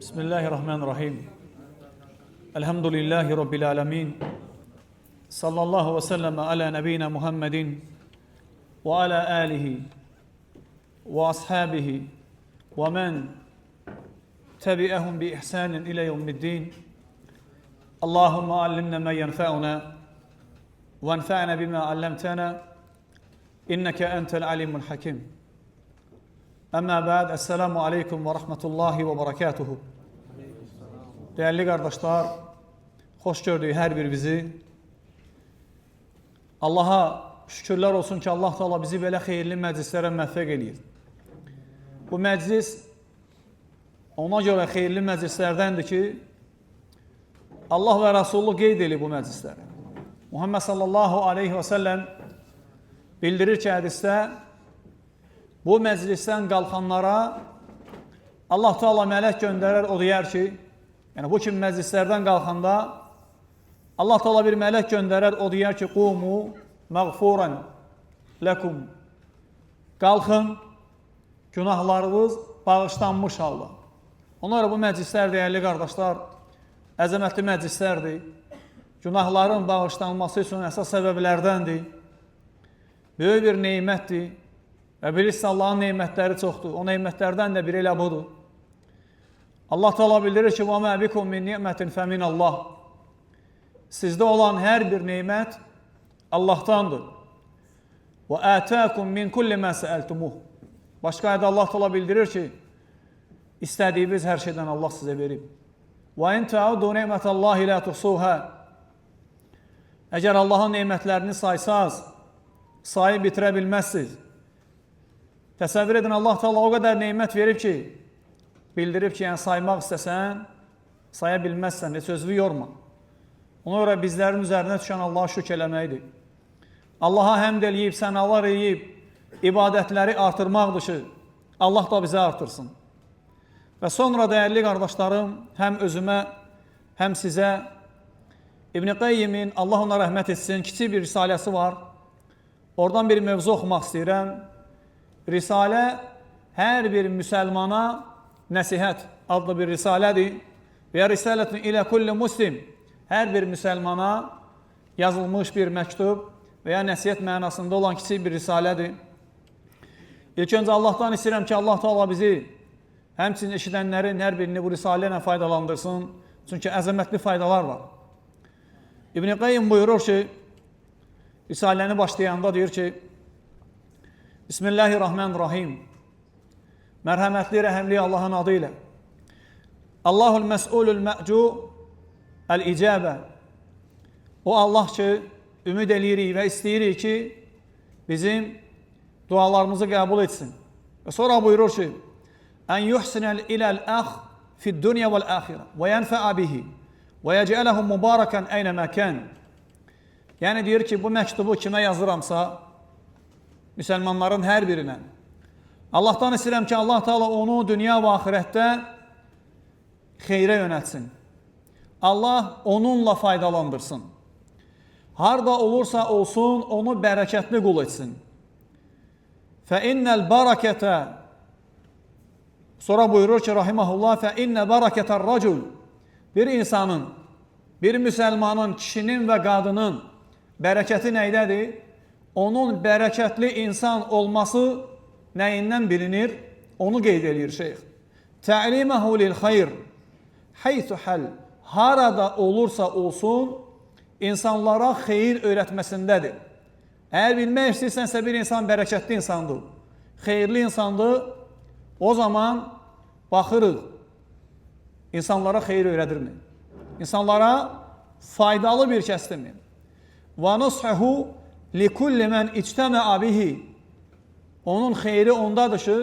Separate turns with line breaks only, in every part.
Bismillahirrahmanirrahim. Elhamdülillahi Rabbil alemin. Sallallahu ve sellem ala nebiyyina Muhammedin ve ala alihi ve ashabihi ve men tebi'ehum bi ihsanin ila yevmiddin. Allahümme allimna ma yenfa'una ve enfa'na bima allamtana inneke entel alimul hakim. Amma ba'd, esselamu aleyküm ve rahmetullahi ve berekatuhu. Değerli kardeşler, hoş gördük her birimizi. Allah'a şükürler olsun ki Allah Teala bizi böyle hayırlı meclislere müvaffak eləyir. Bu meclis ona göre hayırlı meclislerdendir ki Allah ve Resulü qeyd edir bu meclisleri. Muhammed sallallahu aleyhi ve sellem bildirir ki hadiste bu meclisten qalxanlara Allah Teala melek göndərir, o deyər ki, yəni bu kimi meclislerden qalxanda Allah Teala bir melek göndərir, o deyər ki, qumu məğfuran ləkum. Qalxın, günahlarınız bağışlanmış halda. Onlara bu meclisler değerli kardeşler, əzəmətli meclislerdir. Günahların bağışlanması üçün əsas səbəblərdəndir. Böyük bir neymətdir. Və bilirsə Allahın neymətləri çoxdur. O neymətlərdən də biri elə budur. Allah Teala bildirir ki, وَمَا بِكُمْ مِنْ نِعْمَةٍ فَمِنَ اللّٰهِ. Sizdə olan hər bir neymət Allah'tandır. وَآتَاكُمْ مِنْ كُلِّ مَا سَأَلْتُمُهُ. Başqa ayda Allah Teala bildirir ki, istədiyiniz hər şeydən Allah sizə verib. وَاِنْ تَعُدُوا نِعْمَةَ اللّٰهِ لَا تُحْصُوهَا. Əgər Allahın neymətlərini saysaz, sayıb bitirə bilməzsiniz. Təsəvvür edin, Allah Teala o qədər neymət verib ki, bildirib ki, yəni saymaq istəsən, saya bilməzsən, heç özünü yorma. Ona görə bizlərin üzərinə düşən Allaha şükür eləməkdir. Allaha həmd eləyib, sənalar eləyib, ibadətləri artırmaqdır ki, Allah da bizə artırsın. Və sonra dəyərli qardaşlarım, həm özümə, həm sizə İbn-i Qayyimin, Allah ona rəhmət etsin, kiçik bir risaləsi var. Oradan bir mövzu oxumaq istəyirəm. Risalə hər bir müsəlmana nəsihət adlı bir risalədir. Və risalətun ilə kulli muslim, hər bir müsəlmana yazılmış bir məktub və ya nəsihət mənasında olan kiçik bir risalədir. İlk öncə Allahdan istəyirəm ki, Allah Teala bizi həmçinin eşidənlərin hər birini bu risalə ilə faydalandırsın. Çünki əzəmətli faydalar var. İbn-i Qayyim buyurur ki, risaləni başlayanda deyir ki, Bismillahirrahmanirrahim. Mərhəmətli, rəhəmli Allahın adı ilə. Allahul məs'ulul mə'cu əl-icabə. O Allah ki, ümid eləyirik və istəyirik ki, bizim dualarımızı qəbul etsin. Və sonra buyurur ki, Ən yuhsinəl iləl-əx fid-dünya vəl-əxirə və yənfəə bihi və yəcələhum mübarəkən əynə məkən. Yəni deyir ki, bu məktubu kimə yazıramsa, müsəlmanların hər birinə. Allahdan istəyirəm ki, Allah Teala onu dünya və axirətdə xeyrə yönətsin. Allah onunla faydalandırsın. Harda olursa olsun, onu bərəkətli qul etsin. Fəinnəl barakətə. Sonra buyurur ki, rahiməhullah, fəinnə barakətər racul. Bir insanın, bir müsəlmanın, kişinin və qadının bərəkəti nəydədir? Onun bərəkətli insan olması nəyindən bilinir? Onu qeyd edir şeyx. Tə'liməhu lil xeyr, heythu həl. Harada olursa olsun, insanlara xeyir öyrətməsindədir. Əgər bilmək istəyirsənsə, bir insan bərəkətli insandır, xeyirli insandır, o zaman baxırıq, insanlara xeyir öyrədirmi? İnsanlara faydalı bir kəsdirmi? Və nushuhu likulli mən ictəməə bihi. Onun xeyri ondadır ki,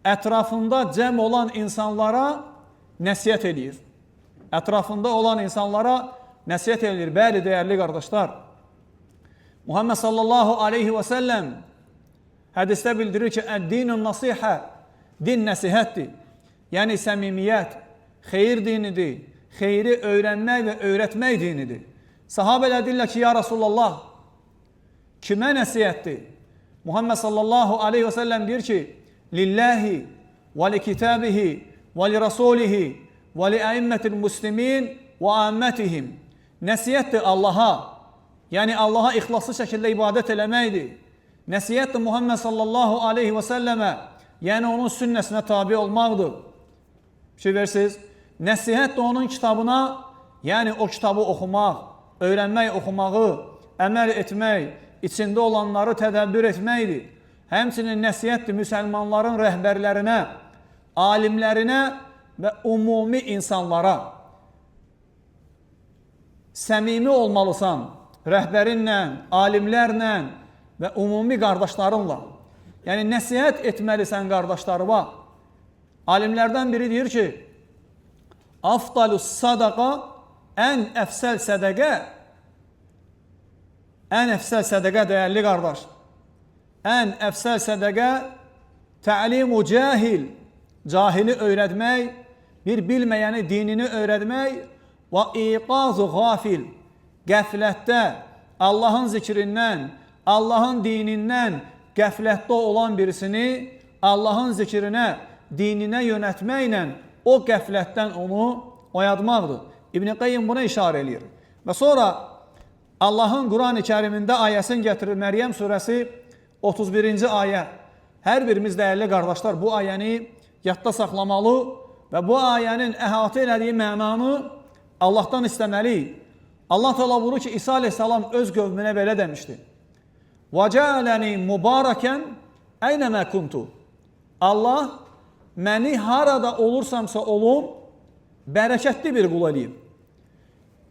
ətrafında cəm olan insanlara nəsiyyət edir. Ətrafında olan insanlara nəsiyyət edir. Bəli, dəyərli qardaşlar, Muhammed sallallahu aleyhi və səlləm hədisdə bildirir ki, əd-dinun nasihə, din nəsihətdir. Yəni səmimiyyət, xeyir dinidir, xeyri öyrənmək və öyrətmək dinidir. Sahabələr deyirlər ki, ya Rasulallah, kimə nəsiyyətdir? Muhammed sallallahu aleyhi və səlləm deyir ki, lillahi və li kitabihi və li rasulihi və liəimmətil muslimin və əmmətihim. Nəsiyyətdir Allaha, yəni Allaha ixlaslı şəkildə ibadət eləməkdir. Nəsiyyətdir Muhammed sallallahu aleyhi və səlləmə, yəni onun sünnəsinə tabi olmaqdır. Versiniz, nəsiyyət də onun kitabına, yəni o kitabı oxumaq, öyrənmək, oxumağı, əməl etmək, içində olanları tədəbbür etməkdir. Həmçinin nəsiyyətdir müsəlmanların rəhbərlərinə, alimlərinə və ümumi insanlara. Səmimi olmalısan rəhbərinlə, alimlərlə və ümumi qardaşlarınla. Yəni, nəsihət etməlisən qardaşlarıma. Alimlərdən biri deyir ki, afdalus sadaqa, ən əfsəl sədəqə dəyərli qardaş. Ən əfsəl sədəqə tə'limu cahil, cahili öyrətmək, bir bilməyəni dinini öyrətmək və iqazu qafil, qəflətdə Allahın zikrindən, Allahın dinindən qəflətdə olan birisini Allahın zikrinə, dininə yönətməklə o qəflətdən onu oyadmaqdır. İbn-i Qayyim buna işarə edir. Və sonra Allahın Quran-ı Kərimində ayəsini gətirir. Məryəm surəsi 31-ci ayə. Hər birimiz dəyərli qardaşlar bu ayəni yadda saxlamalı və bu ayənin əhatə elədiyi mənanı Allahdan istəməliyik. Allah təala buyurur ki, İsa aleyhissalam öz qövmünə belə demişdi. وَجَعَلَنِي مُبَارَكًا اَيْنَمَا كُنْتُ. Allah məni harada olursamsa olum, bərəkətli bir qul eləyib.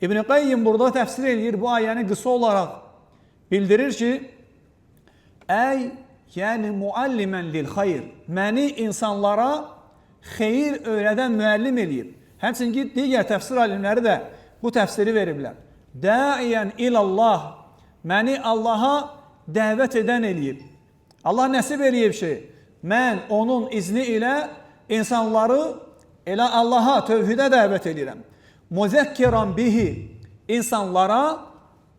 İbn-i Qayyim burada təfsir edir, bu ayəni qısa olaraq bildirir ki, yəni muallimən lil xayr, məni insanlara xeyir öyrədən müəllim eləyib. Həmçinin ki, digər təfsir alimləri də bu təfsiri veriblər. Dəiyən ilallah, məni Allaha dəvət edən eləyib. Allah nəsib eləyib ki, mən onun izni ilə insanları elə Allaha, tövhidə dəvət edirəm. Muzəkkiran bihi, insanlara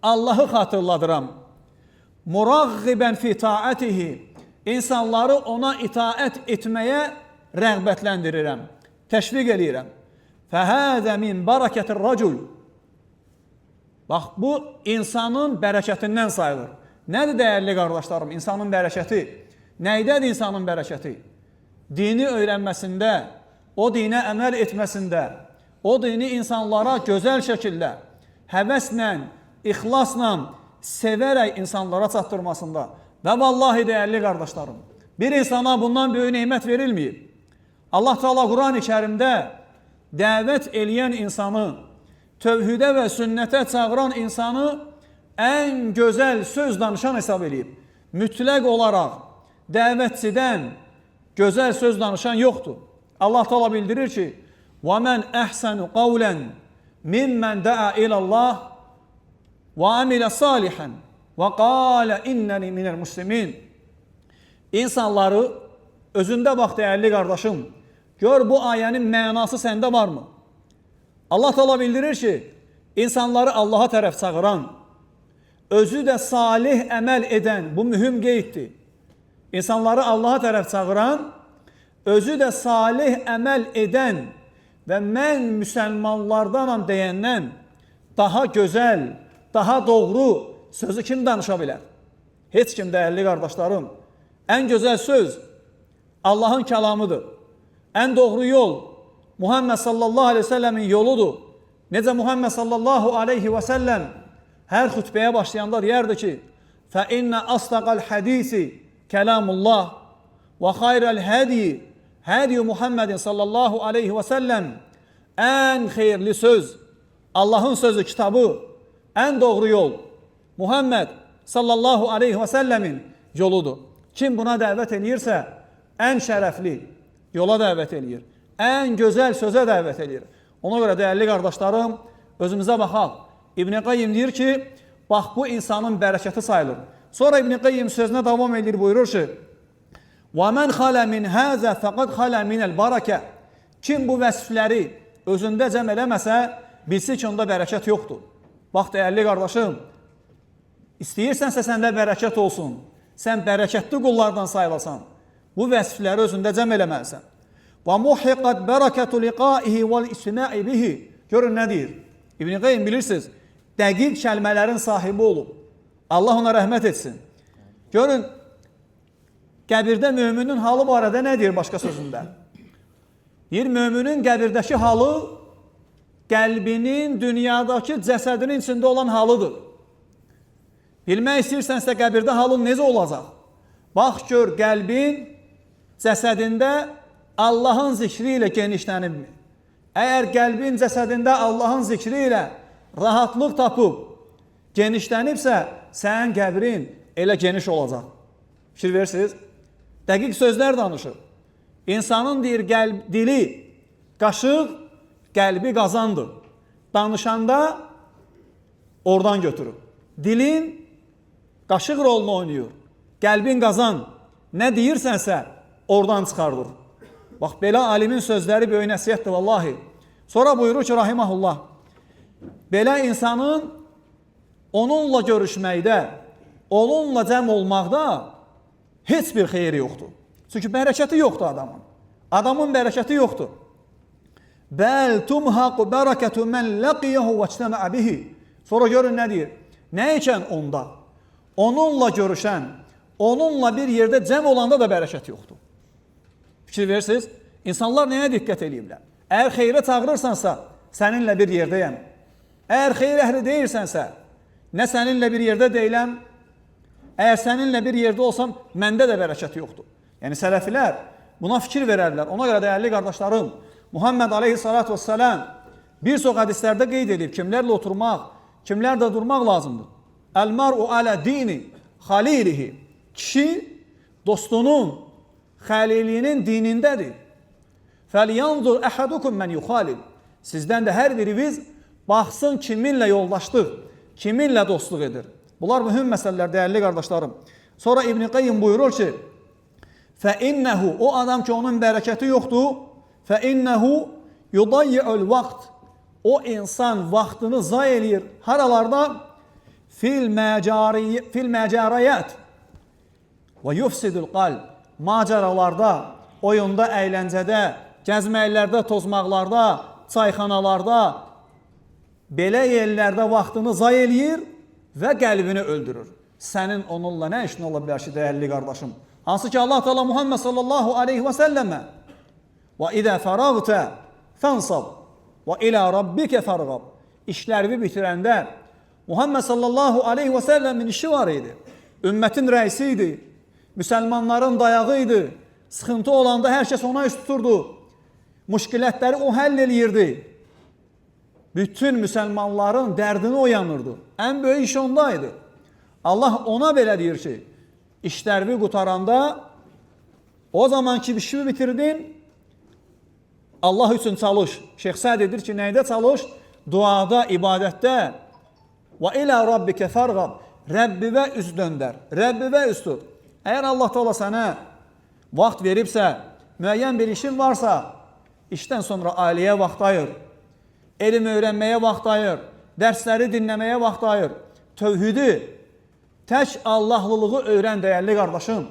Allahı xatırladıram. Muraqqibən fi taatihi, insanları ona itaət etməyə rəğbətləndirirəm, təşviq eləyirəm. Fəhəzə min barakətir racul. Bax, bu insanın bərəkətindən sayılır. Nədir dəyərli qardaşlarım, insanın bərəkəti? Nəydədir insanın bərəkəti? Dini öyrənməsində, o dinə əməl etməsində, o dini insanlara gözəl şəkildə, həvəslə, ixlasla, sevərək insanlara çatdırmasında. Və vallahi dəyərli qardaşlarım, bir insana bundan böyük neymət verilməyib. Allah Teala Quran-ı Kərimdə dəvət eləyən insanı, tövhidə və sünnətə çağıran insanı ən gözəl söz danışan hesab edib. Mütləq olaraq dəvətçidən gözəl söz danışan yoxdur. Allah Teala bildirir ki, وَمَنْ أَحْسَنُ قَوْلًا مِمَّنْ دَعَا إِلَى اللّٰهِ وَعَمِلَ صَالِحًا وَقَالَ إِنَّنِي مِنَ الْمُسْلِمِينَ. İnsanları özündə bax dəyərli qardaşım, gör bu ayənin mənası səndə varmı? Allah Teala bildirir ki, insanları Allaha tərəf çağıran, özü də salih əməl edən, bu mühüm qeyddir. İnsanları Allaha tərəf çağıran, özü də salih əməl edən və mən müsəlmanlardanam deyəndən daha gözəl, daha doğru sözü kim danışa bilər? Heç kim dəyərli qardaşlarım. Ən gözəl söz Allahın kəlamıdır. Ən doğru yol Muhammed sallallahu aleyhi ve sellemin yoludur. Necə Muhammed sallallahu aleyhi ve sellem hər xütbəyə başlayanda deyərdi ki, فَإِنَّ أَصْدَقَ الْحَدِيثِ كَلَامُ اللّٰهِ وَخَيْرَ الْهَدِيِ هَدِيُ Muhammedin sallallahu aleyhi ve sellem. Ən xeyirli söz, Allahın sözü, kitabı, ən doğru yol Muhammed sallallahu aleyhi ve sellemin yoludur. Kim buna dəvət eləyirsə, ən şərəfli yola dəvət eləyir. Ən gözəl sözə dəvət eləyir. Ona görə dəyərli qardaşlarım, özümüzə baxaq. İbn-i Qayyim deyir ki, bax bu insanın bərəkəti sayılır. Sonra İbn-i Qayyim sözünə davam edir, buyurur ki, وَمَنْ خَلَ مِنْ هَذَا فَقَدْ خَلَ مِنَ الْبَرَكَ. Kim bu vəsifləri özündə cəm eləməsə, bilsin ki, onda bərəkət yoxdur. Bax, dəyərli qardaşım, istəyirsənsə səndə bərəkət olsun, sən bərəkətli qullardan sayılasan, bu vəsifləri özündə cəm eləməlisən. Və muhiqat bərəkətu liqaihi vəl istimai bihi. Görün nə deyir? İbn Qayyim bilirsiniz, dəqiq kəlmələrin sahibi olub. Allah ona rəhmət etsin. Görün, qəbirdə möminin halı barədə nə deyir başqa sözündə? Deyir, möminin qəbirdəki halı qəlbinin dünyadakı cəsədinin içində olan halıdır. Bilmək istəyirsənsə qəbirdə halın necə olacaq? Bax gör, qəlbin cəsədində Allahın zikri ilə genişlənibmi? Əgər qəlbin cəsədində Allahın zikri ilə rahatlıq tapıb, genişlənibsə, sənin qəbrin elə geniş olacaq. Fikir verirsiniz? Dəqiq sözlər danışır. İnsanın deyir, dili qaşıq, qəlbi qazandır. Danışanda oradan götürür. Dilin qaşıq rolunu oynayır. Qəlbin qazan, nə deyirsənsə oradan çıxardır. Bax, belə alimin sözləri böyük nəsiyyətdir, vallahi. Sonra buyurur ki, rahiməhullah, belə insanın onunla görüşməkdə, onunla cəm olmaqda heç bir xeyri yoxdur. Çünki bərəkəti yoxdur adamın. Adamın bərəkəti yoxdur. Bəl tumhaqu bərəkətu mən ləqiyyəhu və çtəməə bihi. Sonra görün nə deyir? Nə ikən onda? Onunla görüşən, onunla bir yerdə cəm olanda da bərəkət yoxdur. Fikir verirsiniz, insanlar nəyə diqqət ediblər? Əgər xeyrə çağırırsansa, səninlə bir yerdəyəm. Əgər xeyr əhli deyirsənsə, nə səninlə bir yerdə deyiləm, əgər səninlə bir yerdə olsam, məndə də bərəkət yoxdur. Yəni, sələfilər buna fikir verərlər. Ona görə dəyərli qardaşlarım, Muhammed aleyhissalatu vesselam bir çox hədislərdə qeyd edib, kimlərlə oturmaq, kimlərlə durmaq lazımdır. Əl-mar'u alə dini xalilihi. Kişi dostunun, xəlilinin dinindədir. Fəliyanzur əhədukum mən yuxalil. Sizdən də hər biriniz baxsın kiminlə yoldaşdır, kiminlə dostluq edir. Bunlar mühüm məsələlər, dəyərli qardaşlarım. Sonra İbn Qayyim buyurur ki, fəinnəhu, o adam ki, onun bərəkəti yoxdur, fəinnəhu yudayyi'ul vaxt. O insan vaxtını zay eləyir. Haralarda? Fil məcariyət və yufsidul qalb. Macəralarda, oyunda, əyləncədə, gəzməklərdə, tozmaqlarda, çayxanalarda, belə yerlərdə vaxtını zay eləyir və qəlbini öldürür. Sənin onunla nə işin ola bilər ki, dəyərli qardaşım? Hansı ki, Allah Teala Muhammed sallallahu aleyhi və səlləmə və idə fərağtə fənsab və ilə rabbikə fərğab. İşlərini bitirəndə Muhammed sallallahu aleyhi və səlləmin işi var idi. Ümmətin rəisi idi. Müsəlmanların dayağı idi. Sıxıntı olanda hər kəs ona üst tuturdu. Müşkilətləri o həll eləyirdi. Bütün müsəlmanların dərdini oyanırdı. Ən böyük iş ondaydı. Allah ona belə deyir ki, işlərini qutaranda o zamanki işini bitirdin, Allah üçün çalış. Şeyx Səd edir ki, nəydə çalış? Duada, ibadətdə. Və ilə rabbikə fərğab. Rəbbivə üz döndər. Rəbbivə üz tut. Əgər Allah Teala sənə vaxt veribsə, müəyyən bir işin varsa, işdən sonra ailəyə vaxt ayır, elm öyrənməyə vaxt ayır, dərsləri dinləməyə vaxt ayır, tövhidi, tək Allahlılığı öyrən, dəyərli qardaşım.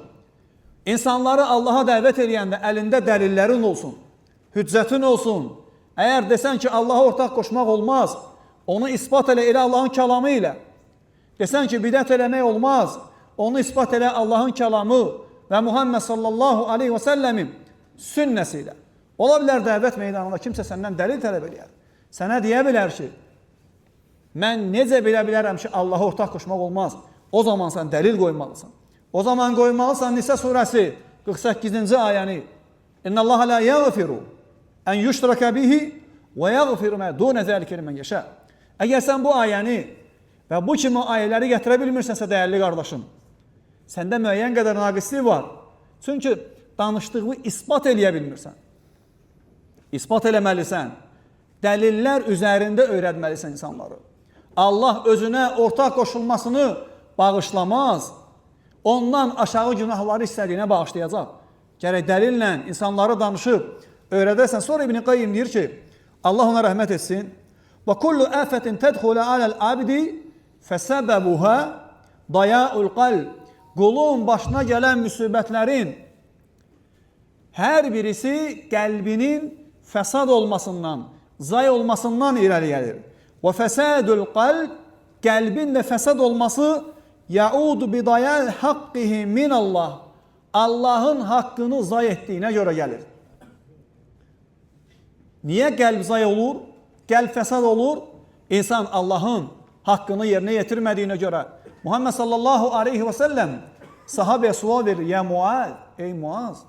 İnsanları Allaha dəvət edəndə əlində dəlillərin olsun, hüccətin olsun. Əgər desən ki, Allaha ortaq qoşmaq olmaz, onu ispat elə Allahın kəlamı ilə. Desən ki, bidət eləmək olmaz, onu ispat elə Allahın kəlamı və Muhammed sallallahu aleyhi və səlləmin sünnəsi ilə. Ola bilər dəvət meydanında kimsə səndən dəlil tələb eləyər. Sənə deyə bilər ki, mən necə bilə bilərəm ki, Allaha ortaq qoşmaq olmaz. O zaman sən dəlil qoymalısan. O zaman qoymalısan Nisə surəsi 48-ci ayəni. İnnəllaha la yəğfiru ən yüşrəkə bihi və yəğfiru mə dunə zəlikə limən yəşə. Əgər sən bu ayəni və bu kimi ayələri gətirə bilmirsənsə, dəyərli qardaşım, səndə müəyyən qədər naqislik var. Çünki danışdığını ispat eləyə bilmirsən. İspat eləməlisən. Dəlillər üzərində öyrətməlisən insanları. Allah özünə ortaq qoşulmasını bağışlamaz. Ondan aşağı günahları istədiyinə bağışlayacaq. Gərək dəlillə insanları danışıb öyrədərsən. Sonra İbn Qayyim deyir ki, Allah ona rəhmət etsin. Və kullu afətin tədxulə aləl abdi fəsəbəbuhə daya'ul qalb. Qulun başına gələn müsibətlərin Hər birisi qəlbinin fəsad olmasından, zay olmasından irəli gəlir. Və fəsadul qalb, qəlbin də fəsad olması yaudu bidayal haqqihi min Allah. Allahın haqqını zay etdiyinə görə gəlir. Niyə qəlb zay olur? Qəlb fəsad olur. İnsan Allahın haqqını yerinə yetirmədiyinə görə. Muhammed sallallahu aleyhi və səlləm sahabəyə sual verir. Ya Muaz, ey Muaz,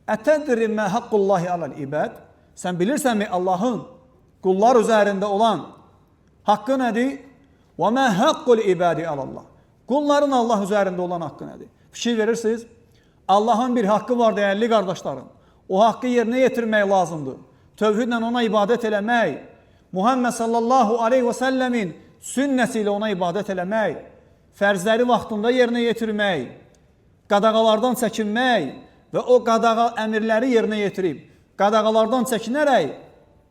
ətədri mə haqqullahi aləl ibad? Sən bilirsənmi Allahın qullar üzərində olan haqqı nədir? Və mə haqqul ibadi alallah. Qulların Allah üzərində olan haqqı nədir? Fikir verirsiniz. Allahın bir haqqı var dəyərli qardaşlarım. O haqqı yerinə yetirmək lazımdır. Tövhidlə ona ibadət eləmək, Muhammed sallallahu aleyhi və səlləmin sünnəsi ilə ona ibadət eləmək, fərzləri vaxtında yerinə yetirmək, qadağalardan çəkinmək və o qadağa əmirləri yerinə yetirib, qadağalardan çəkinərək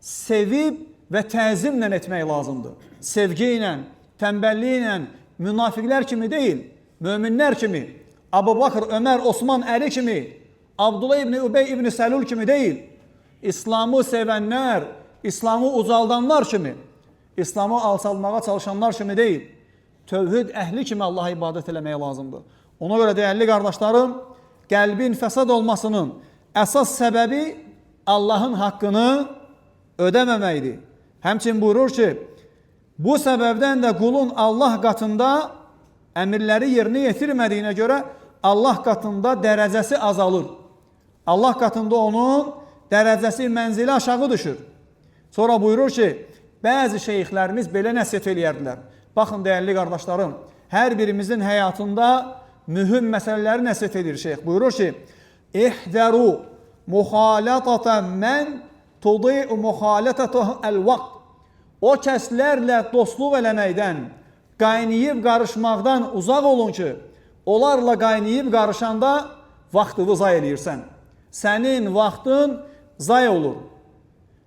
sevib və təzimlə etmək lazımdır. Sevgi ilə, tənbəlliyi ilə, münafiqlər kimi deyil, möminlər kimi, Abu Bakr, Ömər, Osman, Əli kimi, Abdullah ibn Übey ibn Səlul kimi deyil, İslamı sevənlər, İslamı ucaldanlar kimi, İslamı alçalmağa çalışanlar kimi deyil, tövhid əhli kimi Allaha ibadət eləmək lazımdır. Ona görə dəyərli qardaşlarım, qəlbin fəsad olmasının əsas səbəbi Allahın haqqını ödəməməkdir. Həmçin buyurur ki, bu səbəbdən də qulun Allah qatında əmirləri yerinə yetirmədiyinə görə Allah qatında dərəcəsi azalır. Allah qatında onun dərəcəsi, mənzili aşağı düşür. Sonra buyurur ki, bəzi şeyxlərimiz belə nəsiyyət eləyərdilər. Baxın, dəyərli qardaşlarım, hər birimizin həyatında mühüm məsələləri nəsiyyət edir şeyx. Buyurur ki, İhdəru muxalatata mən tudi'u muxalatata əl-vaqt. O kəslərlə dostluq eləməkdən, qaynayıb qarışmaqdan uzaq olun ki, onlarla qaynayıb qarışanda vaxtını zay eləyirsən. Sənin vaxtın zay olur.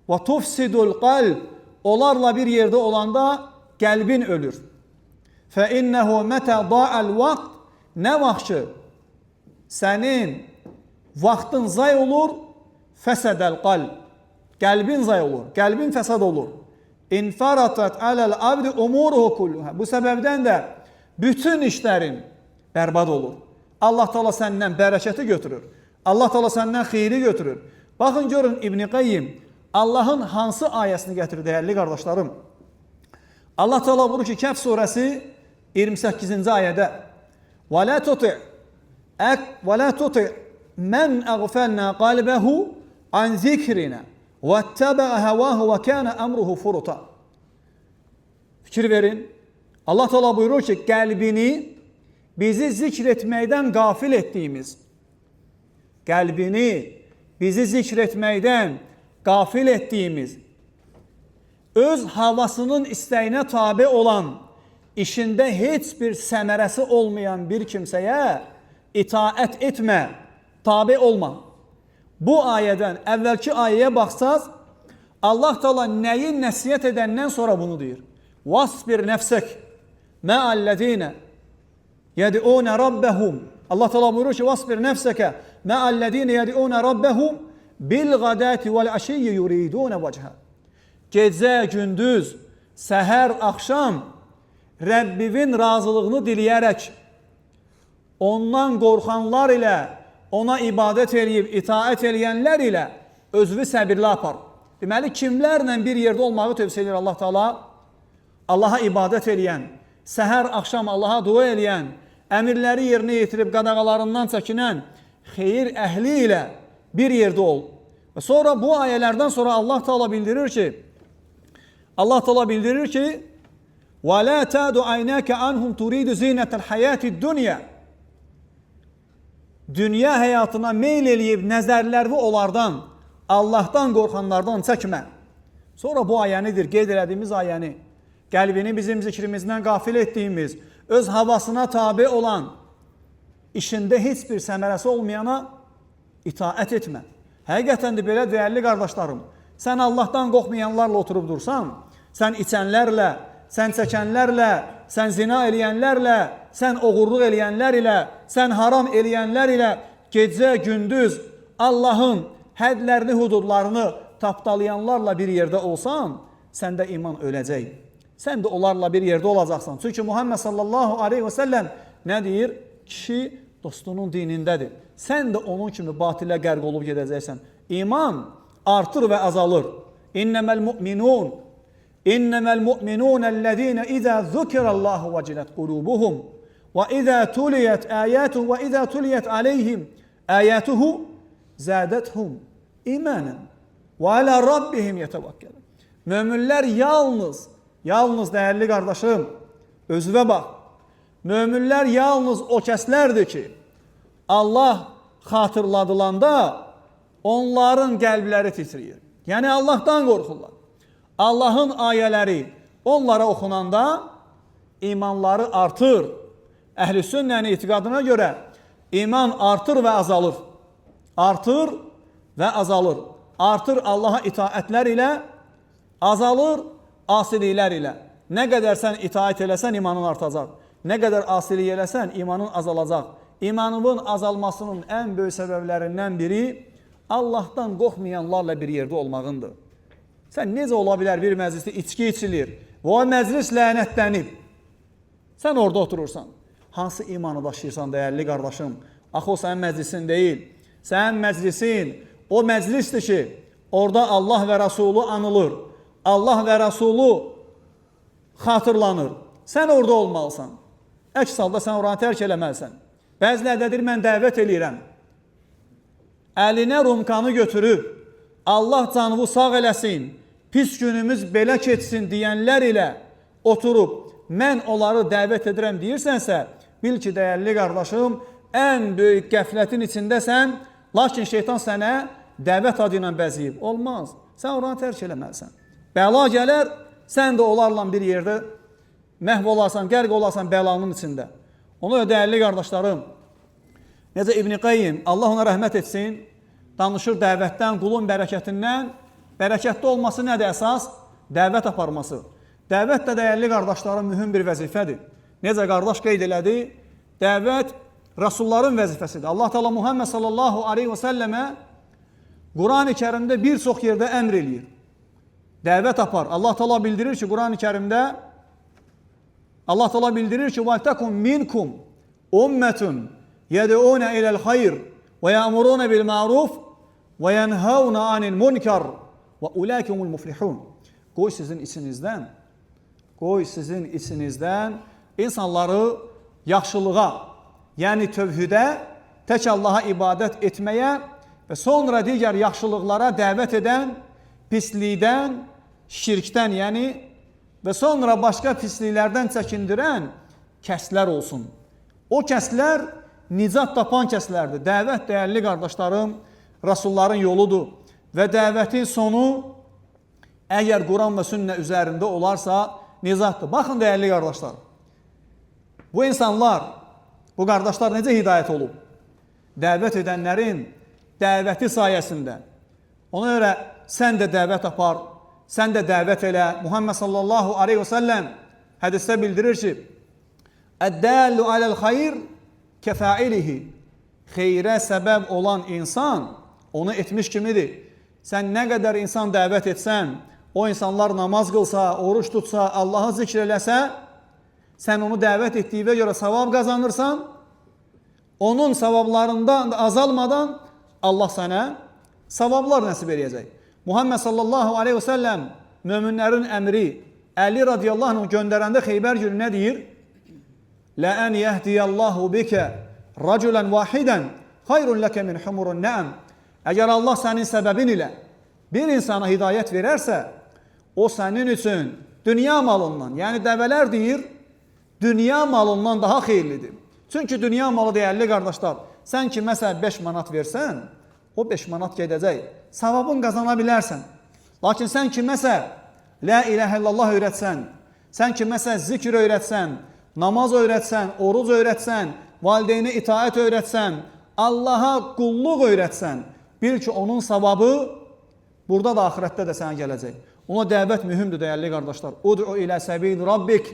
Və tufsidul qalb, onlarla bir yerdə olanda qəlbin ölür. Fə innəhu mətə da'al vaqt, nə vaxt ki, sənin vaxtın zay olur, fəsədəl qalb, qəlbin zay olur, qəlbin fəsad olur. İnfaratat aləl abdi umuruhu kulluha. Bu səbəbdən də bütün işlərin bərbad olur. Allah Teala səndən bərəkəti götürür. Allah Teala səndən xeyri götürür. Baxın, görün İbn Qayyim Allahın hansı ayəsini gətirir dəyərli qardaşlarım? Allah Teala buyurur ki, Kəhf surəsi 28-ci ayədə Və la tuti mən əğfəlnə qalbəhu an zikrinə və təbəə həvəhu və kənə əmruhu furuta. Fikir verin. Allah Teala buyurur ki, qəlbini bizi zikr etməkdən qafil etdiyimiz, qəlbini bizi zikr etməkdən qafil etdiyimiz, öz havasının istəyinə tabi olan, işində heç bir səmərəsi olmayan bir kimsəyə itaət etmə, tabi olma. Bu ayədən əvvəlki ayəyə baxsaz, Allah Teala nəyi nəsiyyət edəndən sonra bunu deyir. Vasbir nəfsək mə'əllədinə yəd'unə rabbəhum. Allah Teala buyurur ki, vasbir nəfsəkə mə'əllədinə yəd'unə rabbəhum bil-qadəti vəl-əşiyyə yuridunə vəcəhə. Gecə, gündüz, səhər, axşam Rəbbivin razılığını diləyərək ondan qorxanlar ilə, ona ibadət eləyib, itaət eləyənlər ilə özünü səbirli apar. Deməli, kimlərlə bir yerdə olmağı tövsiyə edir Allah Teala? Allaha ibadət eləyən, səhər, axşam Allaha dua eləyən, əmirləri yerinə yetirib qadağalarından çəkinən xeyir əhli ilə bir yerdə ol. Və sonra bu ayələrdən sonra Allah Teala bildirir ki, وَلَا تَعْدُ عَيْنَاكَ عَنْهُمْ تُرِيدُ زِينَةَ الْحَيَاةِ الدُّنْيَا. Dünya həyatına meyl eləyib nəzərlərvi onlardan, Allahdan qorxanlardan çəkmə. Sonra bu ayənidir, qeyd elədiyimiz ayəni. Qəlbini bizim zikrimizdən qafil etdiyimiz, öz havasına tabi olan, işində heç bir səmərəsi olmayana itaət etmə. Həqiqətən də belə dəyərli qardaşlarım, sən Allahdan qorxmayanlarla oturub dursan, sən içənlərlə, sən çəkənlərlə, sən zina eləyənlərlə, sən oğurluq eləyənlər ilə, sən haram eləyənlər ilə gecə, gündüz Allahın hədlərini, hududlarını tapdalayanlarla bir yerdə olsan, səndə iman öləcək. Sən də onlarla bir yerdə olacaqsan. Çünki Muhammed sallallahu aleyhi və səlləm nə deyir? Kişi dostunun dinindədir. Sən də onun kimi batilə qərq olub gedəcəksən. İman artır və azalır. İnnəməl mu'minunəl-ləzīnə izə zükirəllahu vəcilət qulubuhum və izə tuliyət əyətuhu və izə tuliyət aleyhim əyətuhu zədəthum imanən və alə rabbihim yetəvəkkəlun. Möminlər yalnız dəyərli qardaşım, özünə bax. Möminlər yalnız o kəslərdir ki, Allah xatırladılanda onların qəlbləri titriyir. Yəni Allahdan qorxurlar. Allahın ayələri onlara oxunanda imanları artır. Əhl-i sünnənin etiqadına görə iman artır və azalır. Artır və azalır. Artır Allaha itaətlər ilə, azalır asiliklər ilə. Nə qədər sən itaət eləsən imanın artacaq. Nə qədər asilik eləsən imanın azalacaq. İmanının azalmasının ən böyük səbəblərindən biri Allahdan qorxmayanlarla bir yerdə olmağındır. Sən necə ola bilər bir məclisdə içki içilir və o məclis lənətlənib. Sən orada oturursan. Hansı imanı daşıyırsan dəyərli qardaşım? Axı o sənin məclisin deyil. Sənin məclisin o məclisdir ki, orada Allah və Rasulü anılır. Allah və Rasulü xatırlanır. Sən orada olmalısan. Əks halda sən oranı tərk eləməlisən. Bəzilərdə mən dəvət eləyirəm. Əlinə rumkanı götürüb, Allah canını sağ eləsin, pis günümüz belə keçsin deyənlər ilə oturub, mən onları dəvət edirəm deyirsənsə, bil ki, dəyərli qardaşım, ən böyük qəflətin içindəsən, lakin şeytan sənə dəvət adı ilə bəziyib. Olmaz. Sən oranı tərk eləməlisən. Bəla gələr, sən də onlarla bir yerdə məhv olarsan, qərq olarsan bəlanın içində. Ona görə dəyərli qardaşlarım, necə İbn Qayyim, Allah ona rəhmət etsin, danışır dəvətdən, qulun bərəkətindən. Bərəkətli olması nədir əsas? Dəvət aparması. Dəvət də dəyərli qardaşların mühüm bir vəzifədir. Necə qardaş qeyd elədi? Dəvət Rasulların vəzifəsidir. Allah Teala Muhammed sallallahu aleyhi və səlləmə Quran-ı Kərimdə bir çox yerdə əmr eləyir. Dəvət apar. Allah Teala bildirir ki, Quran-ı Kərimdə Allah Teala bildirir ki, وَلْتَكُمْ مِنْكُمْ أُمَّةٌ يَدْعُونَ إِلَى الْخَيْرِ وَيَأْمُرُونَ بِالْمَعْرُوفِ وَيَنْهَوْنَ عَنِ الْمُنْكَرِ وَأُولَٰئِكَ هُمُ الْمُفْلِحُونَ. Qoy sizin içinizdən insanları yaxşılığa, yəni tövhüdə, tək Allaha ibadət etməyə və sonra digər yaxşılıqlara dəvət edən, pislikdən, şirkdən, yəni və sonra başqa pisliklərdən çəkindirən kəslər olsun. O kəslər nicat tapan kəslərdir. Dəvət, dəyərli qardaşlarım, Rasulların yoludur. Və dəvətin sonu əgər Quran və sünnə üzərində olarsa, nicatdır. Baxın, dəyərli qardaşlar, bu insanlar, bu qardaşlar necə hidayət olub? Dəvət edənlərin dəvəti sayəsində. Ona görə sən də dəvət apar, sən də dəvət elə. Muhammed sallallahu aleyhi və səlləm hədisdə bildirir ki, Əd-dəllu aləl-xayr kəfəilihi. Xeyrə səbəb olan insan onu etmiş kimidir. Sən nə qədər insan dəvət etsən, o insanlar namaz qılsa, oruç tutsa, Allahı zikr eləsə, sən onu dəvət etdiyinə görə savab qazanırsan, onun savablarından azalmadan Allah sənə savablar nəsib eləyəcək. Muhammed sallallahu aleyhi və səlləm möminlərin əmri Əli radiyallahu anh göndərəndə Xeybər günü nə deyir? Ləən yəhdiyəllahu bikə raculən vahidən xayrun ləkə min humurun nəəm. Əgər Allah sənin səbəbin ilə bir insana hidayət verərsə, o sənin üçün dünya malından, yəni dəvələr deyir, dünya malından daha xeyirlidir. Çünki dünya malı dəyərli qardaşlar, sən ki məsəl 5 manat versən, o 5 manat gedəcək, savabın qazana bilərsən. Lakin sən ki məsəl la ilahə illallah öyrətsən, sən ki məsəl zikr öyrətsən, namaz öyrətsən, oruc öyrətsən, valideyni itaət öyrətsən, Allaha qulluq öyrətsən, bil ki onun savabı burada da axirətdə də sənə gələcək. Ona dəvət mühümdür dəyərli qardaşlar. Ud'u ilə səbil rabbik.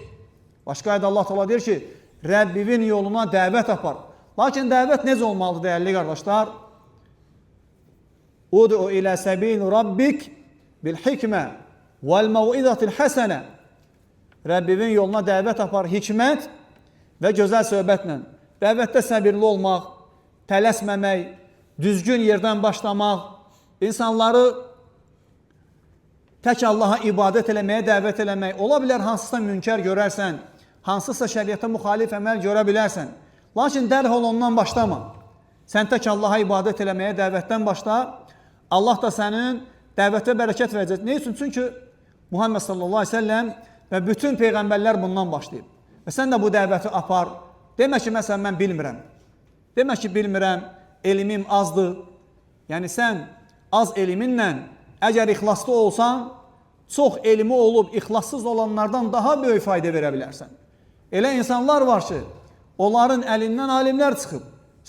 Başqa ayda Allah Teala deyir ki, Rəbbinin yoluna dəvət apar. Lakin dəvət necə olmalıdır dəyərli qardaşlar? Ud'u ilə səbil rabbik bil hikmə vəl məvizatil həsənə. Rəbbinin yoluna dəvət apar hikmət və gözəl söhbətlə. Dəvətdə səbirli olmaq, tələsməmək, düzgün yerdən başlamaq, insanları tək Allaha ibadət eləməyə dəvət eləmək. Ola bilər hansısa münkər görərsən, hansısa şəriətə müxalif əməl görə bilərsən. Lakin dərhal ondan başlama. Sən tək Allaha ibadət eləməyə dəvətdən başla. Allah da sənin dəvətə bərəkət verəcək. Ne üçün? Çünki Muhammed sallallahu aleyhi ve sellem və bütün peyğəmbərlər bundan başlayıb. Və sən də bu dəvəti apar. Demə ki, məsələn, mən bilmirəm. Demə ki, bilmirəm, elmim azdır. Yəni, sən az elminlə əgər ixlaslı olsan, çox elmi olub, ixlassız olanlardan daha böyük fayda verə bilərsən. Elə insanlar var ki, onların əlindən alimlər çıxıb,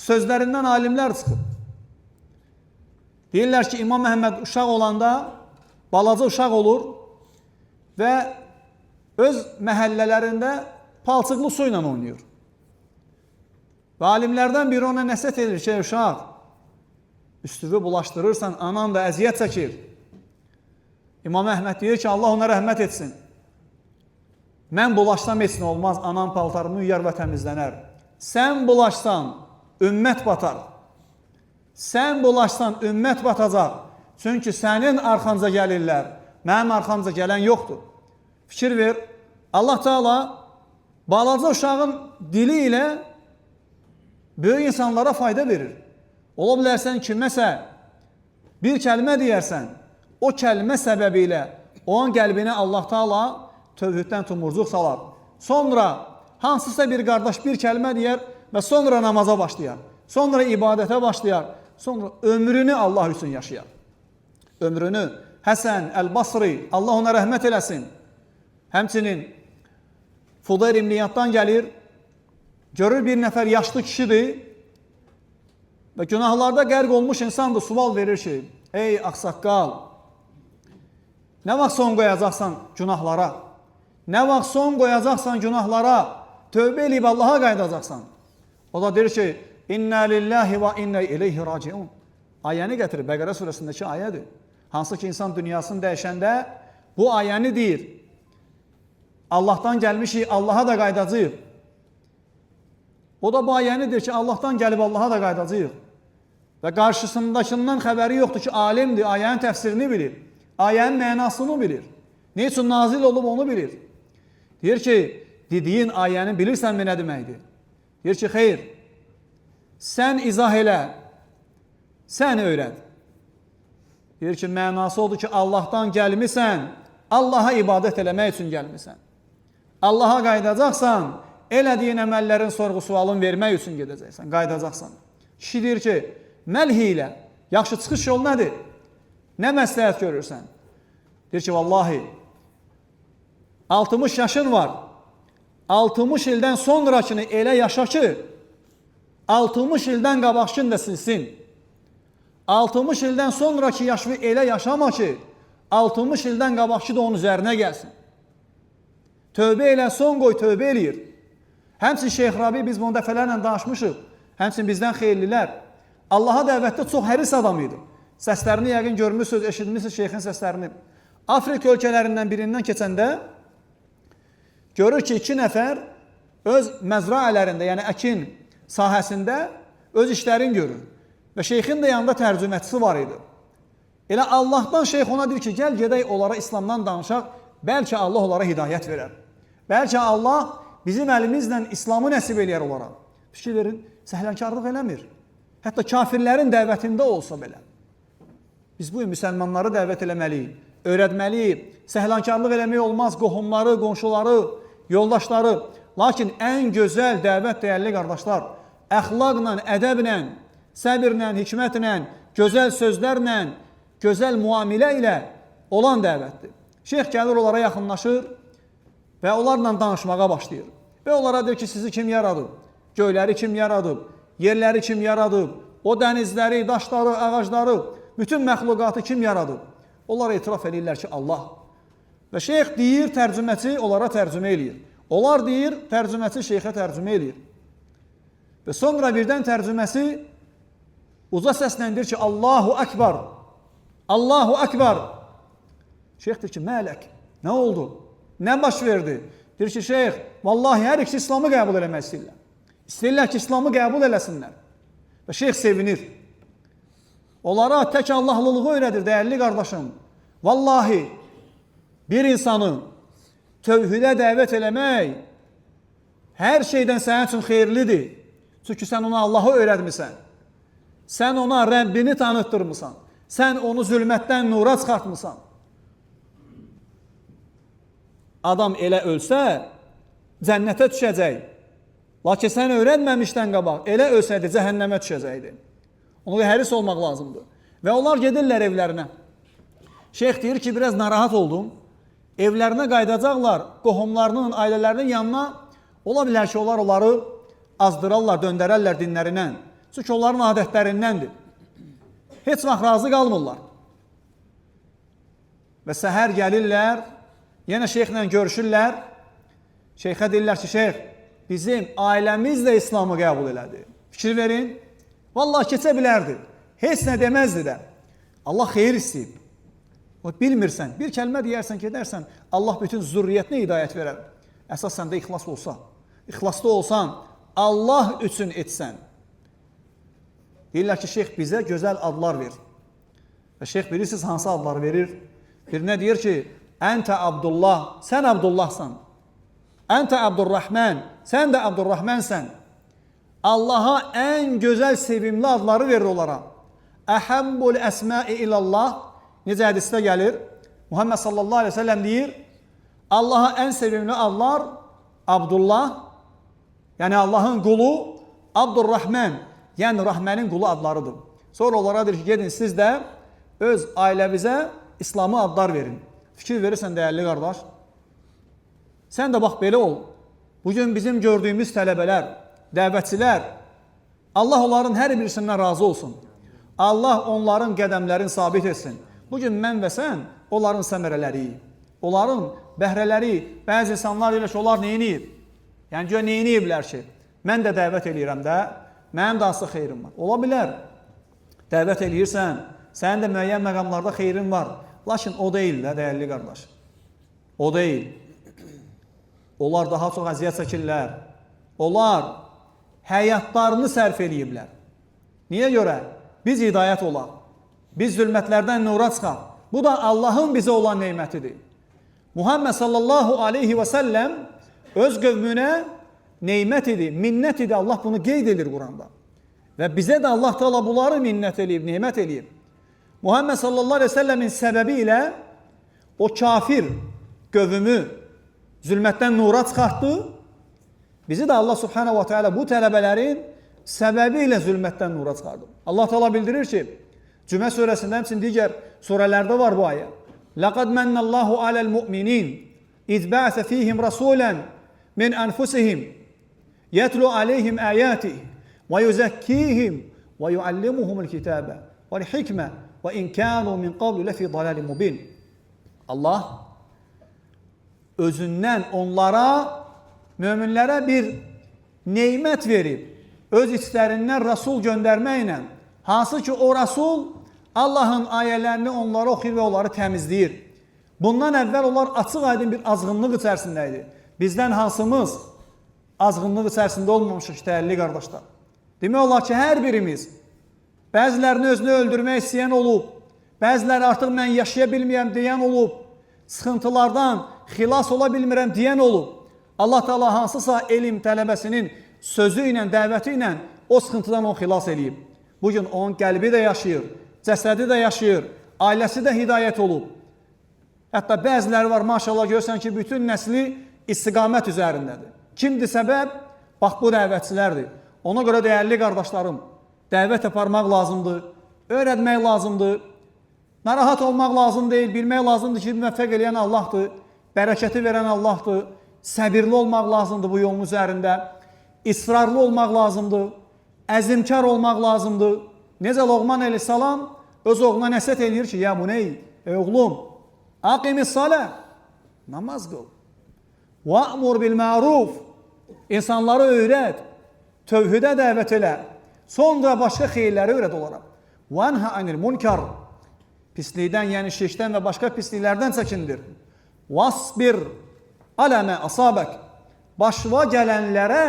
sözlərindən alimlər çıxıb. Deyirlər ki, İmam Əhməd uşaq olanda, balaca uşaq olur və öz məhəllələrində palçıqlı su ilə oynayır. Və alimlərdən biri ona nəsihət edir ki, uşaq, üstüvü bulaşdırırsan, anan da əziyyət çəkir. İmam Əhməd deyir ki, Allah ona rəhmət etsin. Mən bulaşsam heç nə olmaz, anan paltarını uyar və təmizlənər. Sən bulaşsan, ümmət batar. Sən bulaşsan, ümmət batacaq. Çünki sənin arxanca gəlirlər, mənim arxamca gələn yoxdur. Fikir ver, Allah Teala balaca uşağın dili ilə böyük insanlara fayda verir. Ola bilərsən kiməsə bir kəlmə deyərsən, o kəlmə səbəbi ilə onun qəlbinə Allah Teala tövhiddən tumurcuq salar. Sonra hansısa bir qardaş bir kəlmə deyər və sonra namaza başlayar. Sonra ibadətə başlayar. Sonra ömrünü Allah üçün yaşayar. Ömrünü Həsən Əl-Basri, Allah ona rəhmət eləsin. Həmçinin Fudayr ibn İyaddan gəlir, görür bir nəfər yaşlı kişidir və günahlarda qərq olmuş insandır, sual verir ki, ey ağsaqqal, nə vaxt son qoyacaqsan günahlara? Nə vaxt son qoyacaqsan günahlara? Tövbə eləyib Allaha qayıdacaqsan. O da deyir ki, İnnə lillahi və innə ileyhi raciun. Ayəni gətirir, Bəqərə surəsindəki ayədir. Hansı ki, insan dünyasını dəyişəndə bu ayəni deyir. Allahdan gəlmişik, Allaha da qaydacaq. O da bu ayəni deyir ki, Allahdan gəlib Allaha da qaydacaq. Və qarşısındakından xəbəri yoxdur ki, alimdir, ayənin təfsirini bilir. Ayənin mənasını bilir. Ne üçün nazil olub onu bilir. Deyir ki, dediyin ayəni bilirsənmi nə deməkdir? Deyir ki, xeyr, sən izah elə, sən öyrət. Deyir ki, mənası odur ki, Allahdan gəlmisən, Allaha ibadət eləmək üçün gəlmisən. Allaha qaydacaqsan, elədiyin əməllərin sorğu-sualın vermək üçün gedəcəksən, qaydacaqsan. Kişi deyir ki, məlhi ilə, yaxşı çıxış yol nədir? Nə məsləhət görürsən? Deyir ki, vallahi, 60 yaşın var, 60 ildən sonrakını elə yaşa ki, 60 ildən qabaqçın da silsin. 60 ildən sonraki yaşını elə yaşama ki, 60 ildən qabaqçı da onun üzərinə gəlsin. Tövbə elə, son qoy, tövbə eləyir. Həmçin Şeyx Rabi, biz bunu dəfələrlə danışmışıq. Həmçin bizdən xeyirlilər. Allaha dəvətdə çox həris adam idi. Səslərini yəqin görmüsünüz, eşitmişsiniz Şeyxin səslərini. Afrika ölkələrindən birindən keçəndə görür ki, 2 nəfər öz məzraələrində, yəni əkin sahəsində öz işlərini görür. Və şeyxin də yanında tərcüməçisi var idi. Elə Allahdan şeyx ona deyir ki, gəl gedək onlara İslamdan danışaq, bəlkə Allah onlara hidayət verər. Bəlkə Allah bizim əlimizlə İslamı nəsib eləyər onlara. Fikir verin, səhlənkarlıq eləmir. Hətta kafirlərin dəvətində olsa belə. Biz bu müsəlmanları dəvət eləməliyik, öyrətməliyik. Səhlənkarlıq eləmək olmaz, qohumları, qonşuları, yoldaşları. Lakin ən gözəl dəvət dəyərli qardaşlar, əxlaqla, ədəblə, səbirlə, hikmətlə, gözəl sözlərlə, gözəl müamilə ilə olan dəvətdir. Şeyx gəlir, onlara yaxınlaşır və onlarla danışmağa başlayır. Və onlara deyir ki, sizi kim yaradıb? Göyləri kim yaradıb? Yerləri kim yaradıb? O dənizləri, daşları, ağacları, bütün məxluqatı kim yaradıb? Onlar etiraf edirlər ki, Allah. Və şeyx deyir, tərcüməçi onlara tərcümə eləyir. Onlar deyir, tərcüməçi şeyxə tərcümə eləyir. Və sonra birdən tərcüməsi uca səsləndir ki, Allahu Əkbar. Allahu Ekber. Şeyh deyir ki, mələk, nə oldu? Nə baş verdi? Deyir ki, şeyh, vallahi hər ikisi İslamı qəbul eləmək istəyirlər. İstəyirlər ki, İslamı qəbul eləsinlər. Və şeyh sevinir. Onlara tək Allahlılığı öyrədir, dəyərli qardaşım. Vallahi bir insanı tövhidə dəvət eləmək hər şeydən sənin üçün xeyirlidir. Çünki sən ona Allahı öyrətmirsən. Sən ona Rəbbini tanıtdırmısan. Sən onu zülmətdən nura çıxartmısan. Adam elə ölsə, cənnətə düşəcək. Lakin sən öyrənməmişdən qabaq, elə ölsəydi, cəhənnəmə düşəcəkdi. Ona həris olmaq lazımdır. Və onlar gedirlər evlərinə. Şeyx deyir ki, biraz narahat oldum. Evlərinə qaydacaqlar, qohumlarının, ailələrinin yanına. Ola bilər ki, onları azdırarlar, döndərərlər dinlərindən. Çünki onların adətlərindəndir. Heç vaxt razı qalmırlar. Və səhər gəlirlər, yenə şeyxlə görüşürlər. Şeyxə deyirlər ki, şeyx, bizim ailəmiz də İslamı qəbul elədi. Fikir verin. Vallahi keçə bilərdi. Heç nə deməzdi də. Allah xeyir istəyib. O bilmirsən, bir kəlmə deyərsən, gedərsən, Allah bütün zürriyyətinə hidayət verər. Əsas səndə ixlas olsa, ixlaslı olsan, Allah üçün etsən. Deyirlər ki, şeyx bizə gözəl adlar ver. Və şeyx bilirsiniz hansı adları verir? Birinə deyir ki, Əntə Abdullah, sən Abdullahsan. Əntə Abdurrahman, sən də Abdurrahmansən. Allaha ən gözəl, sevimli adları verir onlara. Əhəmbul əsmai ilallah, necə hədisdə gəlir? Muhammed sallallahu aleyhi ve sellem deyir, Allaha ən sevimli adlar Abdullah, yəni Allahın qulu, Abdurrahman, yəni Rahmənin qulu adlarıdır. Sonra onlara deyir ki, gedin siz də öz ailəvizə İslamı adlar verin. Fikir verirsən, dəyərli qardaş. Sən də bax, belə ol. Bugün bizim gördüyümüz tələbələr, dəvətçilər, Allah onların hər birisindən razı olsun. Allah onların qədəmlərini sabit etsin. Bugün mən və sən onların səmərələri, onların bəhrələri, bəzi insanlar elə ki, onlar neyiniyib? Yəni ki, neyiniyiblər ki? Mən də dəvət eləyirəm də, mənim də asıl xeyrim var. Ola bilər, dəvət eləyirsən, sənin də müəyyən məqamlarda xeyrin var. Lakin o deyil də, dəyərli qardaş. O deyil. Onlar daha çox əziyyət çəkirlər. Onlar həyatlarını sərf eləyiblər. Niyə görə? Biz hidayət olaq. Biz zülmətlərdən nura çıxaq. Bu da Allahın bizə olan neymətidir. Muhammed sallallahu aleyhi və səlləm öz qövmünə neymət idi, minnət idi. Allah bunu qeyd edir Quranda. Və bizə də Allah Teala bunları minnət eləyib, neymət eləyib. Muhammed sallallahu aleyhi və səlləmin səbəbi ilə o kafir qövmü zülmətdən nura çıxartdı. Bizi də Allah subhanahu wa ta'ala bu tələbələrin səbəbi ilə zülmətdən nura çıxardı. Allah Teala bildirir ki, Cümə surəsində həmçinin digər surələrdə var bu ayə. Laqad mannallahu alal mu'minin iz ba'atha fihim rasulan min anfusihim yatlu alayhim ayatihi ve yuzakkihim ve yuallimuhumul kitaba vel hikme ve in kanu min qablu lafi dalalin mubin. Allah özündən onlara, möminlərə bir neymət verib, öz içlərindən Rasul göndərməklə, hansı ki o Rasul Allahın ayələrini onlara oxuyur və onları təmizləyir. Bundan əvvəl onlar açıq aydın bir azğınlıq içərisində idi. Bizdən hansımız azğınlıq içərisində olmamışıq, dəyərli qardaşlar. Demək olar ki, hər birimiz bəzilərini özünü öldürmək istəyən olub, bəziləri artıq mən yaşaya bilməyəm deyən olub, sıxıntılardan xilas ola bilmirəm deyən olub. Allah Teala hansısa elm tələbəsinin sözü ilə, dəvəti ilə o sıxıntıdan onu xilas eləyib. Bugün onun qəlbi də yaşayır, cəsədi də yaşayır, ailəsi də hidayət olub. Hətta bəziləri var, maşallah görsən ki, bütün nəsli istiqamət üzərindədir. Kimdir səbəb? Bax, bu dəvətçilərdir. Ona görə dəyərli qardaşlarım, dəvət aparmaq lazımdır, öyrətmək lazımdır, narahat olmaq lazım deyil, bilmək lazımdır ki, müvəffəq eləyən Allahdır, bərəkəti verən Allahdır, səbirli olmaq lazımdır bu yolun üzərində, israrlı olmaq lazımdır, əzimkar olmaq lazımdır. Necə Loğman əleyhissalam öz oğluna nəsihət eləyir ki, ya bu ney? Oğlum, aqimis salə, namaz qıl. Va'mur bil ma'ruf, insanları öyrət, tövhidə dəvət elə, sonra başqa xeyirləri öyrət onlara. Vanha anil munkar, Pislikdən, yəni şirkdən və başqa pisliklərdən çəkindir. Vasbir aləmə asabək. Başına gələnlərə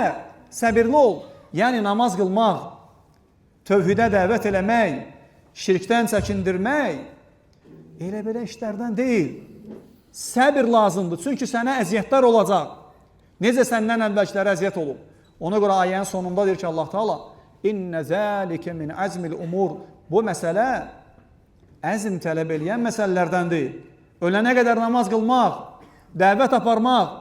səbirli ol. Yəni namaz qılmaq, tövhidə dəvət eləmək, şirkdən çəkindirmək elə belə işlərdən deyil. Səbir lazımdır. Çünki sənə əziyyətlər olacaq. Necə səndən əvvəlkilərə əziyyət olub. Ona görə ayənin sonunda deyir ki, Allah Teala İnnə zəlikə min əzmil umur. Bu məsələ əzm tələb eləyən məsələlərdən deyil. Ölənə qədər namaz qılmaq, dəvət aparmaq,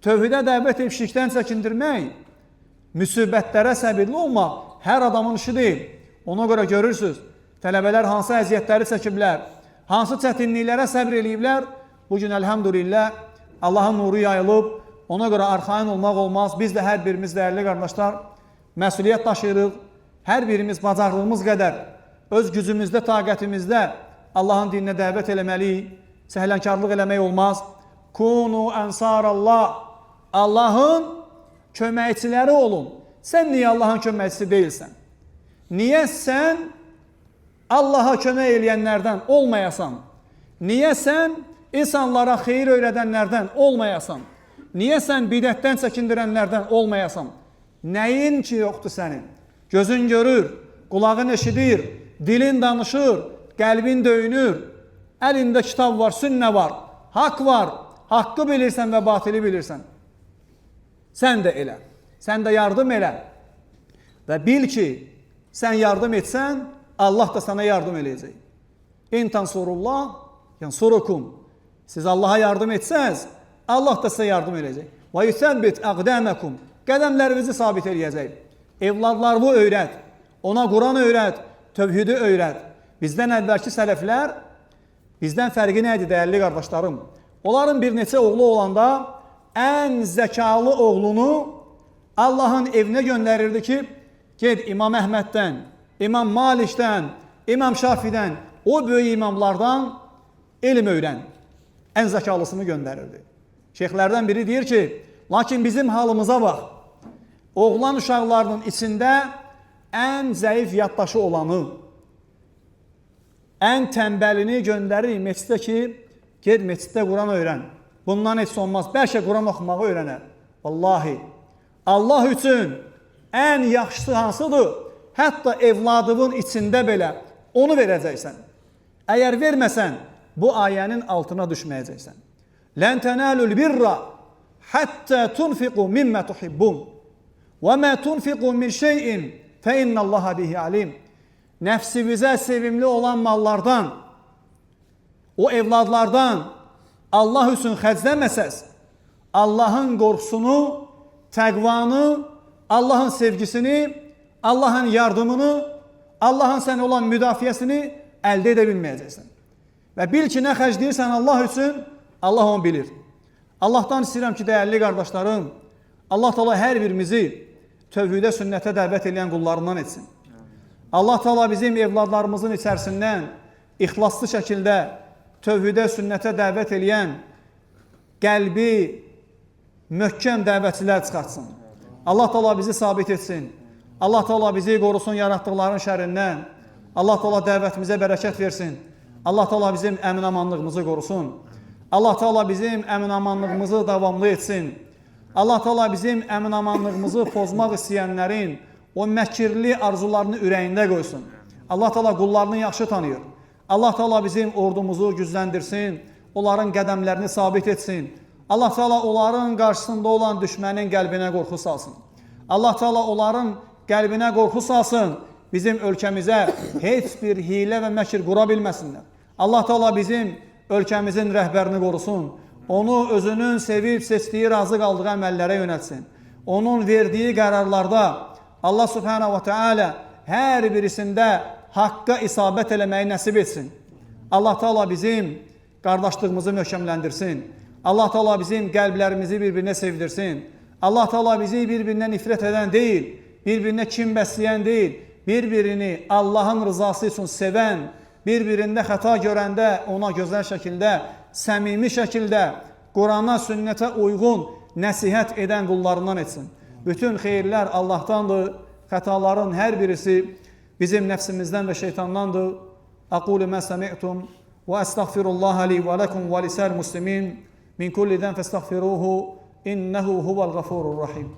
tövhidə dəvət edib şirkdən çəkindirmək, müsibətlərə səbirli olmaq hər adamın işi deyil. Ona görə görürsünüz, tələbələr hansı əziyyətləri çəkiblər, hansı çətinliklərə səbr eləyiblər. Bugün əlhəmdülillah Allahın nuru yayılıb, ona görə arxayın olmaq olmaz. Biz də hər birimiz dəyərli qardaşlar məsuliyyət daşıyırıq. Hər birimiz bacarığımız qədər öz gücümüzdə, taqətimizdə Allahın dininə dəvət eləməliyik. Səhlənkarlıq eləmək olmaz. Kunu ənsarallah. Allahın köməkçiləri olun. Sən niyə Allahın köməkçisi deyilsən? Niyə sən Allaha kömək eləyənlərdən olmayasan? Niyə sən insanlara xeyir öyrədənlərdən olmayasan? Niyə sən bidətdən çəkindirənlərdən olmayasan? Nəyin ki yoxdur sənin? Gözün görür, qulağın eşidir, dilin danışır, qəlbin döyünür, əlində kitab var, sünnə var, haqq var, haqqı bilirsən və batili bilirsən. Sən də elə, sən də yardım elə və bil ki, sən yardım etsən, Allah da sana yardım eləyəcək. İn tansurullah, yansurukum. Siz Allaha yardım etsəz, Allah da sizə yardım eləyəcək. Və yusəbbit əqdəməkum. Qədəmlərinizi sabit eləyəcək. Evladlarını öyrət, ona Quran öyrət, tövhidi öyrət. Bizdən əvvəlki sələflər, bizdən fərqi nə idi dəyərli qardaşlarım? Onların bir neçə oğlu olanda ən zəkalı oğlunu Allahın evinə göndərirdi ki, ged İmam Əhməddən, İmam Malikdən, İmam Şafidən, o böyük imamlardan elm öyrən. Ən zəkalısını göndərirdi. Şeyxlərdən biri deyir ki, lakin bizim halımıza bax, oğlan uşaqlarının içində ən zəif yaddaşı olanı, ən tənbəlini göndərir məscidə ki, ged məsciddə Quran öyrən. Bundan heç olmaz. Bəlkə Quran oxumağı öyrənər. Vallahi, Allah üçün ən yaxşısı hansıdır? Hətta evladının içində belə onu verəcəksən. Əgər verməsən, bu ayənin altına düşməyəcəksən. Lən tənəlül birra həttə tunfiqu mimmə tuhibbun və mə tunfiqu min şeyin fə innəllaha bihi alim. Nəfsimizə sevimli olan mallardan, o evladlardan Allah üçün xərcləməsəz, Allahın qorxusunu, təqvanı, Allahın sevgisini, Allahın yardımını, Allahın sənə olan müdafiəsini əldə edə bilməyəcəksən. Və bil ki, nə xərcləyirsən Allah üçün, Allah onu bilir. Allahdan istəyirəm ki, dəyərli qardaşlarım, Allah Teala hər birimizi tövhidə, sünnətə dəvət edən qullarından etsin. Allah Teala bizim evladlarımızın içərisindən ixlaslı şəkildə tövhidə, sünnətə dəvət edən qəlbi möhkəm dəvətçilər çıxartsın. Allah Teala bizi sabit etsin. Allah Teala bizi qorusun yaratdıqların şərindən. Allah Teala dəvətimizə bərəkət versin. Allah Teala bizim əmin-amanlığımızı qorusun. Allah Teala bizim əmin-amanlığımızı davamlı etsin. Allah Teala bizim əmin-amanlığımızı pozmaq istəyənlərin o məkirli arzularını ürəyində qoysun. Allah Teala qullarını yaxşı tanıyır. Allah Teala bizim ordumuzu gücləndirsin, onların qədəmlərini sabit etsin. Allah Teala onların qarşısında olan düşmənin qəlbinə qorxu salsın. Allah Teala onların qəlbinə qorxu salsın, bizim ölkəmizə heç bir hilə və məkir qura bilməsinlər. Allah Teala bizim ölkəmizin rəhbərini qorusun. Onu özünün sevib, seçdiyi, razı qaldığı əməllərə yönətsin. Onun verdiyi qərarlarda Allah Subhanahu wa Ta'ala hər birisində haqqa isabət eləməyi nəsib etsin. Allah Teala bizim qardaşlığımızı möhkəmləndirsin. Allah Teala bizim qəlblərimizi bir-birinə sevdirsin. Allah Teala bizi bir-birinə nifrət edən deyil, bir-birinə kin bəsləyən deyil, bir-birini Allahın rızası üçün sevən, bir-birində xəta görəndə ona gözəl şəkildə, səmimi şəkildə, Qurana, sünnətə uyğun nəsihət edən qullarından etsin. Bütün xeyirlər Allahdandır, xətaların hər birisi bizim nəfsimizdən və şeytandandır. أقول ما سمعتم وأستغفر الله لي ولكم ولسائر المسلمين من كل ذنب فاستغفروه إنه هو الغفور الرحيم.